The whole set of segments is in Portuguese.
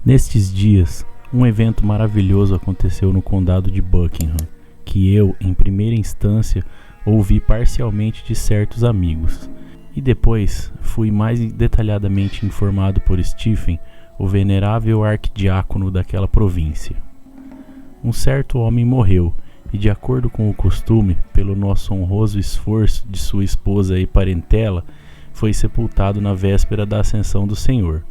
Nestes dias, um evento maravilhoso aconteceu no condado de Buckingham, que eu, em primeira instância, ouvi parcialmente de certos amigos, e depois fui mais detalhadamente informado por Stephen, o venerável arquidiácono daquela província. Um certo homem morreu, e de acordo com o costume, pelo nosso honroso esforço de sua esposa e parentela, foi sepultado na véspera da Ascensão do Senhor.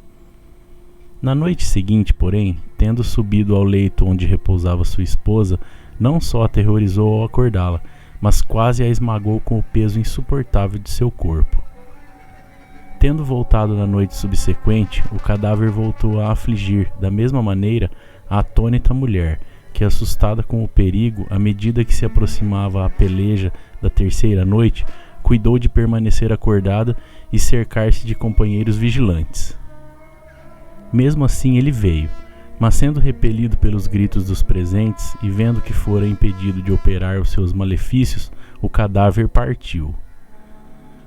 Na noite seguinte, porém, tendo subido ao leito onde repousava sua esposa, não só aterrorizou ao acordá-la, mas quase a esmagou com o peso insuportável de seu corpo. Tendo voltado na noite subsequente, o cadáver voltou a afligir, da mesma maneira, a atônita mulher, que, assustada com o perigo, à medida que se aproximava a peleja da terceira noite, cuidou de permanecer acordada e cercar-se de companheiros vigilantes. Mesmo assim ele veio, mas sendo repelido pelos gritos dos presentes e vendo que fora impedido de operar os seus malefícios, o cadáver partiu.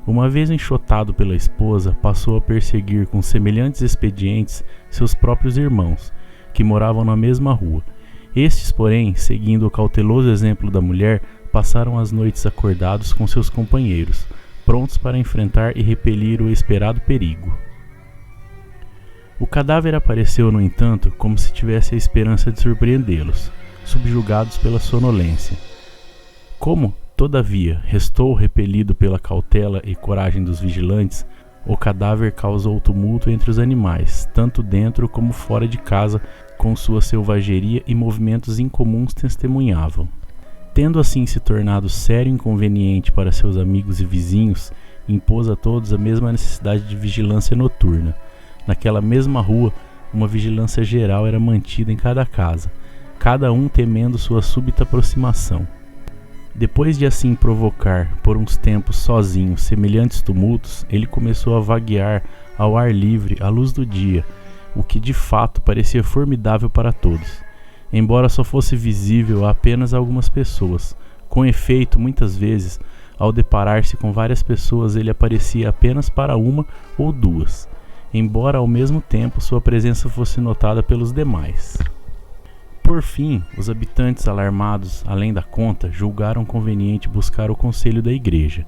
Uma vez enxotado pela esposa, passou a perseguir com semelhantes expedientes seus próprios irmãos, que moravam na mesma rua. Estes, porém, seguindo o cauteloso exemplo da mulher, passaram as noites acordados com seus companheiros, prontos para enfrentar e repelir o esperado perigo. O cadáver apareceu, no entanto, como se tivesse a esperança de surpreendê-los, subjugados pela sonolência. Como, todavia, restou repelido pela cautela e coragem dos vigilantes, o cadáver causou tumulto entre os animais, tanto dentro como fora de casa, com sua selvageria e movimentos incomuns testemunhavam. Tendo assim se tornado sério inconveniente para seus amigos e vizinhos, impôs a todos a mesma necessidade de vigilância noturna. Naquela mesma rua, uma vigilância geral era mantida em cada casa, cada um temendo sua súbita aproximação. Depois de assim provocar, por uns tempos sozinho, semelhantes tumultos, ele começou a vaguear ao ar livre, à luz do dia, o que de fato parecia formidável para todos, embora só fosse visível a apenas algumas pessoas. Com efeito, muitas vezes, ao deparar-se com várias pessoas, ele aparecia apenas para uma ou duas, embora ao mesmo tempo sua presença fosse notada pelos demais. Por fim, os habitantes, alarmados além da conta, julgaram conveniente buscar o conselho da igreja.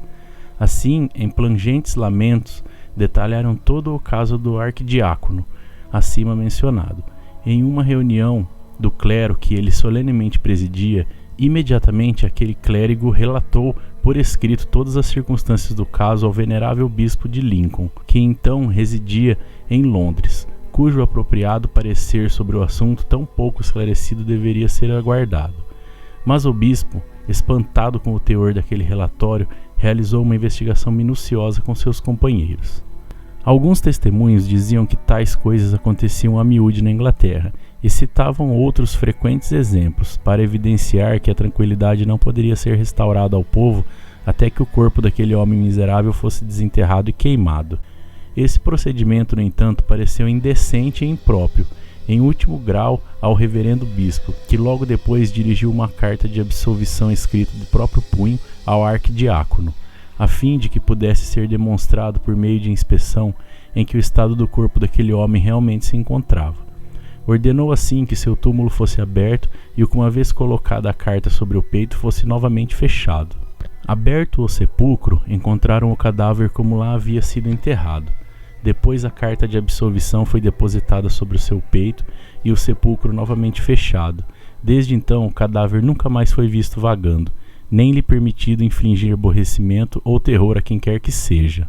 Assim, em plangentes lamentos, detalharam todo o caso do arquidiácono, acima mencionado. Em uma reunião do clero que ele solenemente presidia, imediatamente aquele clérigo relatou por escrito todas as circunstâncias do caso ao venerável bispo de Lincoln, que então residia em Londres, cujo apropriado parecer sobre o assunto tão pouco esclarecido deveria ser aguardado. Mas o bispo, espantado com o teor daquele relatório, realizou uma investigação minuciosa com seus companheiros. Alguns testemunhos diziam que tais coisas aconteciam a miúde na Inglaterra, e citavam outros frequentes exemplos, para evidenciar que a tranquilidade não poderia ser restaurada ao povo até que o corpo daquele homem miserável fosse desenterrado e queimado. Esse procedimento, no entanto, pareceu indecente e impróprio, em último grau, ao reverendo bispo, que logo depois dirigiu uma carta de absolvição escrita de próprio punho ao arquidiácono, a fim de que pudesse ser demonstrado por meio de inspeção em que o estado do corpo daquele homem realmente se encontrava. Ordenou assim que seu túmulo fosse aberto e, uma vez colocada a carta sobre o peito, fosse novamente fechado. Aberto o sepulcro, encontraram o cadáver como lá havia sido enterrado. Depois a carta de absolvição foi depositada sobre o seu peito e o sepulcro novamente fechado. Desde então o cadáver nunca mais foi visto vagando, nem lhe permitido infligir aborrecimento ou terror a quem quer que seja.